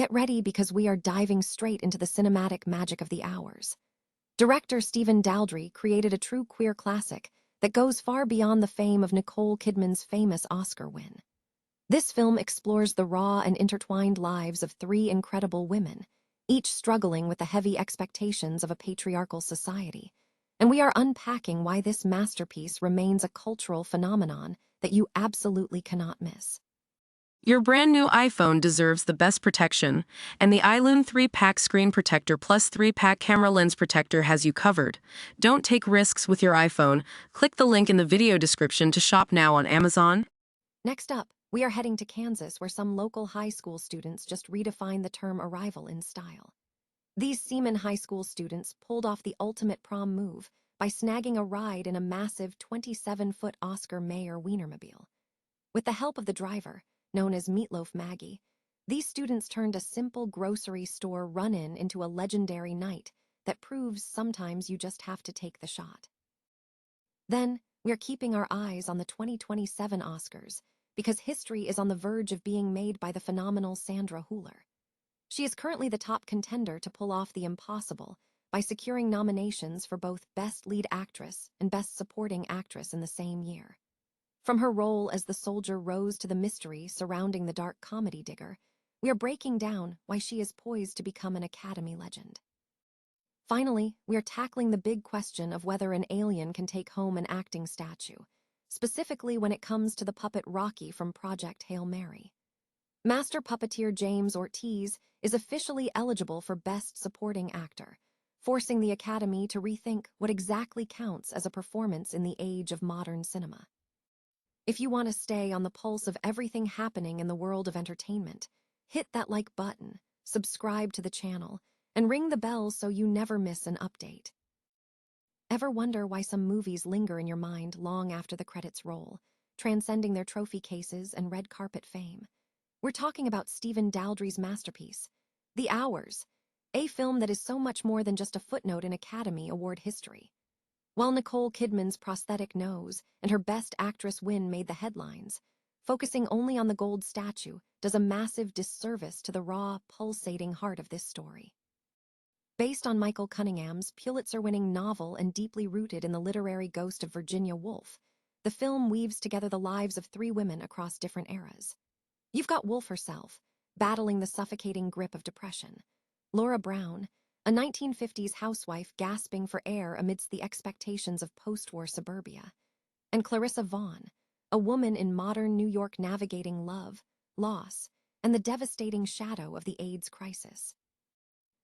Get ready because we are diving straight into the cinematic magic of the hours. Director Stephen Daldry created a true queer classic that goes far beyond the fame of Nicole Kidman's famous Oscar win. This film explores the raw and intertwined lives of three incredible women, each struggling with the heavy expectations of a patriarchal society. And we are unpacking why this masterpiece remains a cultural phenomenon that you absolutely cannot miss. Your brand new iPhone deserves the best protection, and the iLune 3-pack screen protector plus 3-pack camera lens protector has you covered. Don't take risks with your iPhone. Click the link in the video description to shop now on Amazon. Next up, we are heading to Kansas, where some local high school students just redefined the term arrival in style. These Seaman High School students pulled off the ultimate prom move by snagging a ride in a massive 27-foot Oscar Mayer Wienermobile. With the help of the driver, known as Meatloaf Maggie, these students turned a simple grocery store run-in into a legendary night that proves sometimes you just have to take the shot. Then, we're keeping our eyes on the 2027 Oscars because history is on the verge of being made by the phenomenal Sandra Hüller. She is currently the top contender to pull off the impossible by securing nominations for both Best Lead Actress and Best Supporting Actress in the same year. From her role as the soldier Rose to the mystery surrounding the dark comedy Digger, we are breaking down why she is poised to become an Academy legend. Finally, we are tackling the big question of whether an alien can take home an acting statue, specifically when it comes to the puppet Rocky from Project Hail Mary. Master puppeteer James Ortiz is officially eligible for Best Supporting Actor, forcing the Academy to rethink what exactly counts as a performance in the age of modern cinema. If you want to stay on the pulse of everything happening in the world of entertainment, hit that like button, subscribe to the channel, and ring the bell so you never miss an update. Ever wonder why some movies linger in your mind long after the credits roll, transcending their trophy cases and red carpet fame? We're talking about Stephen Daldry's masterpiece, The Hours, a film that is so much more than just a footnote in Academy Award history. While Nicole Kidman's prosthetic nose and her Best Actress win made the headlines, focusing only on the gold statue does a massive disservice to the raw, pulsating heart of this story. Based on Michael Cunningham's Pulitzer-winning novel and deeply rooted in the literary ghost of Virginia Woolf, the film weaves together the lives of three women across different eras. You've got Woolf herself, battling the suffocating grip of depression; Laura Brown, a 1950s housewife gasping for air amidst the expectations of post-war suburbia; and Clarissa Vaughn, a woman in modern New York navigating love, loss, and the devastating shadow of the AIDS crisis.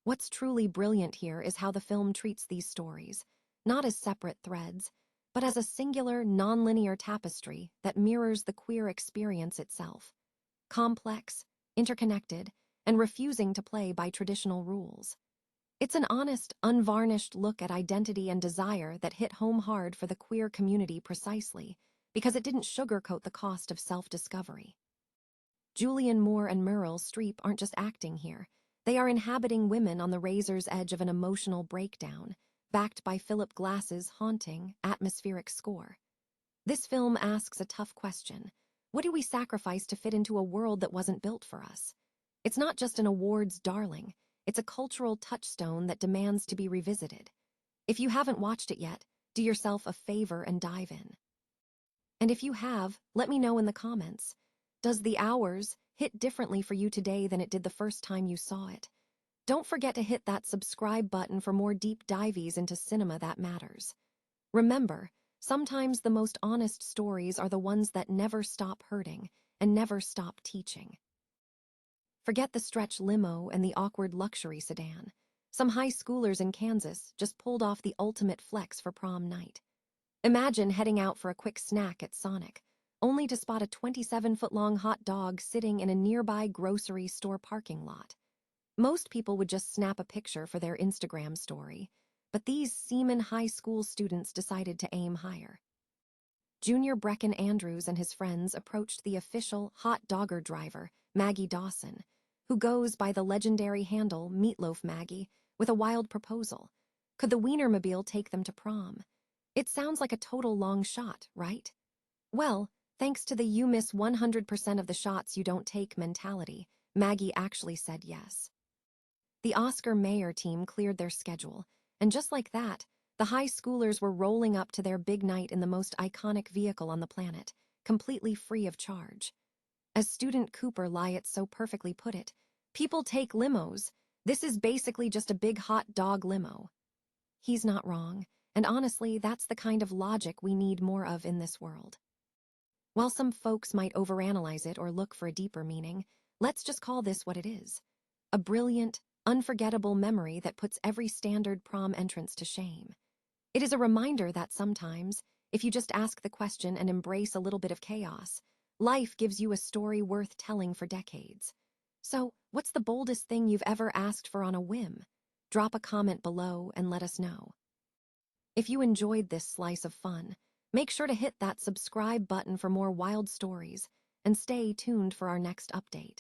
What's truly brilliant here is how the film treats these stories, not as separate threads, but as a singular, non-linear tapestry that mirrors the queer experience itself. Complex, interconnected, and refusing to play by traditional rules. It's an honest, unvarnished look at identity and desire that hit home hard for the queer community precisely because it didn't sugarcoat the cost of self-discovery. Julianne Moore and Meryl Streep aren't just acting here. They are inhabiting women on the razor's edge of an emotional breakdown, backed by Philip Glass's haunting, atmospheric score. This film asks a tough question. What do we sacrifice to fit into a world that wasn't built for us? It's not just an awards darling. It's a cultural touchstone that demands to be revisited. If you haven't watched it yet, do yourself a favor and dive in. And if you have, let me know in the comments. Does The Hours hit differently for you today than it did the first time you saw it? Don't forget to hit that subscribe button for more deep dives into cinema that matters. Remember, sometimes the most honest stories are the ones that never stop hurting and never stop teaching. Forget the stretch limo and the awkward luxury sedan. Some high schoolers in Kansas just pulled off the ultimate flex for prom night. Imagine heading out for a quick snack at Sonic, only to spot a 27-foot-long hot dog sitting in a nearby grocery store parking lot. Most people would just snap a picture for their Instagram story, but these Seaman High School students decided to aim higher. Junior Brecken Andrews and his friends approached the official hot dogger driver, Maggie Dawson, who goes by the legendary handle Meatloaf Maggie, with a wild proposal. Could the Wienermobile take them to prom? It sounds like a total long shot, right? Well, thanks to the you miss 100% of the shots you don't take mentality, Maggie actually said yes. The Oscar Mayer team cleared their schedule, and just like that, the high schoolers were rolling up to their big night in the most iconic vehicle on the planet, completely free of charge. As student Cooper Lyot so perfectly put it, people take limos. This is basically just a big hot dog limo. He's not wrong, and honestly, that's the kind of logic we need more of in this world. While some folks might overanalyze it or look for a deeper meaning, let's just call this what it is. A brilliant, unforgettable memory that puts every standard prom entrance to shame. It is a reminder that sometimes, if you just ask the question and embrace a little bit of chaos, life gives you a story worth telling for decades. So, what's the boldest thing you've ever asked for on a whim? Drop a comment below and let us know. If you enjoyed this slice of fun, make sure to hit that subscribe button for more wild stories, and stay tuned for our next update.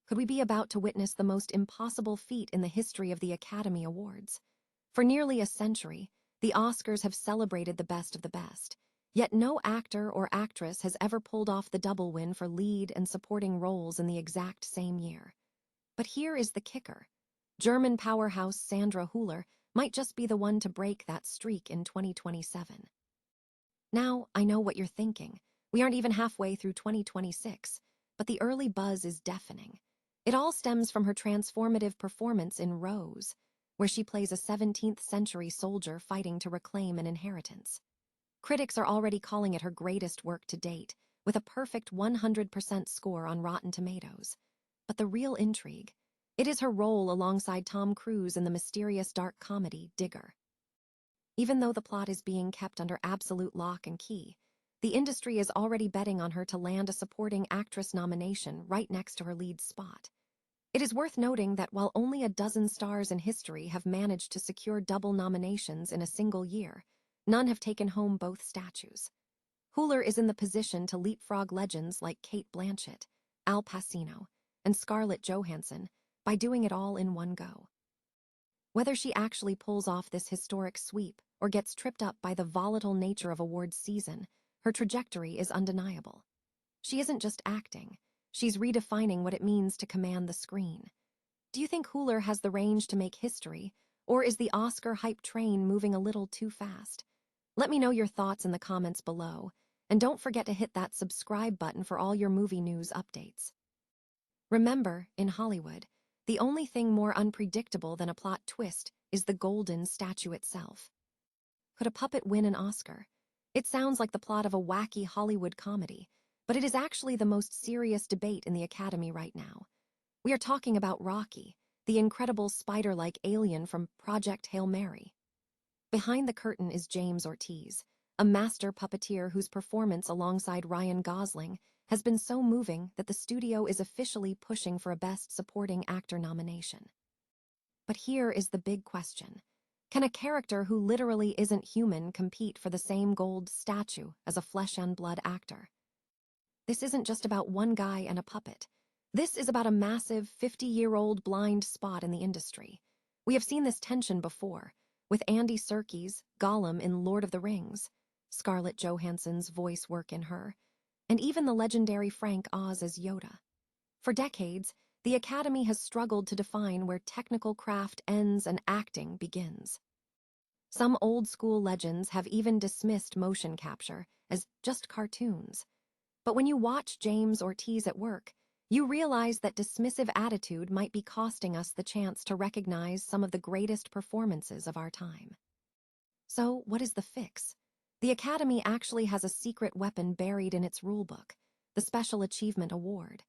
Could we be about to witness the most impossible feat in the history of the Academy Awards? For nearly a century, the Oscars have celebrated the best of the best, yet no actor or actress has ever pulled off the double win for lead and supporting roles in the exact same year. But here is the kicker. German powerhouse Sandra Hüller might just be the one to break that streak in 2027. Now, I know what you're thinking. We aren't even halfway through 2026, but the early buzz is deafening. It all stems from her transformative performance in Rose, where she plays a 17th-century soldier fighting to reclaim an inheritance. Critics are already calling it her greatest work to date, with a perfect 100% score on Rotten Tomatoes. But the real intrigue, it is her role alongside Tom Cruise in the mysterious dark comedy Digger. Even though the plot is being kept under absolute lock and key, the industry is already betting on her to land a supporting actress nomination right next to her lead spot. It is worth noting that while only a dozen stars in history have managed to secure double nominations in a single year, none have taken home both statues. Hüller is in the position to leapfrog legends like Cate Blanchett, Al Pacino, and Scarlett Johansson by doing it all in one go. Whether she actually pulls off this historic sweep or gets tripped up by the volatile nature of awards season, her trajectory is undeniable. She isn't just acting, she's redefining what it means to command the screen. Do you think Hüller has the range to make history, or is the Oscar hype train moving a little too fast? Let me know your thoughts in the comments below, and don't forget to hit that subscribe button for all your movie news updates. Remember, in Hollywood, the only thing more unpredictable than a plot twist is the golden statue itself. Could a puppet win an Oscar? It sounds like the plot of a wacky Hollywood comedy, but it is actually the most serious debate in the Academy right now. We are talking about Rocky, the incredible spider-like alien from Project Hail Mary. Behind the curtain is James Ortiz, a master puppeteer whose performance alongside Ryan Gosling has been so moving that the studio is officially pushing for a Best Supporting Actor nomination. But here is the big question. Can a character who literally isn't human compete for the same gold statue as a flesh-and-blood actor? This isn't just about one guy and a puppet. This is about a massive 50-year-old blind spot in the industry. We have seen this tension before, with Andy Serkis' Gollum in Lord of the Rings, Scarlett Johansson's voice work in Her, and even the legendary Frank Oz as Yoda. For decades, the Academy has struggled to define where technical craft ends and acting begins. Some old-school legends have even dismissed motion capture as just cartoons. But when you watch James Ortiz at work, you realize that dismissive attitude might be costing us the chance to recognize some of the greatest performances of our time. So, what is the fix? The Academy actually has a secret weapon buried in its rulebook, the Special Achievement Award.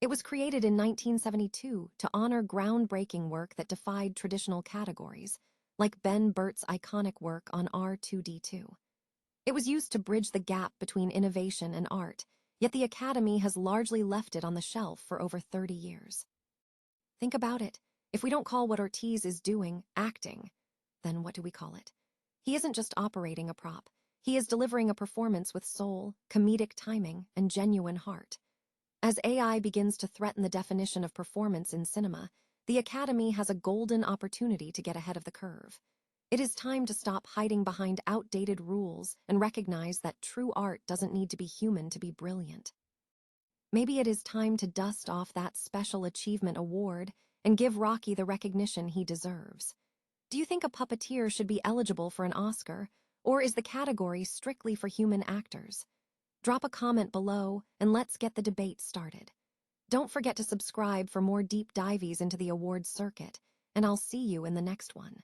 It was created in 1972 to honor groundbreaking work that defied traditional categories, like Ben Burtt's iconic work on R2-D2. It was used to bridge the gap between innovation and art, yet the Academy has largely left it on the shelf for over 30 years. Think about it. If we don't call what Ortiz is doing acting, then what do we call it? He isn't just operating a prop. He is delivering a performance with soul, comedic timing, and genuine heart. As AI begins to threaten the definition of performance in cinema, the Academy has a golden opportunity to get ahead of the curve. It is time to stop hiding behind outdated rules and recognize that true art doesn't need to be human to be brilliant. Maybe it is time to dust off that Special Achievement Award and give Rocky the recognition he deserves. Do you think a puppeteer should be eligible for an Oscar, or is the category strictly for human actors? Drop a comment below and let's get the debate started. Don't forget to subscribe for more deep dives into the awards circuit, and I'll see you in the next one.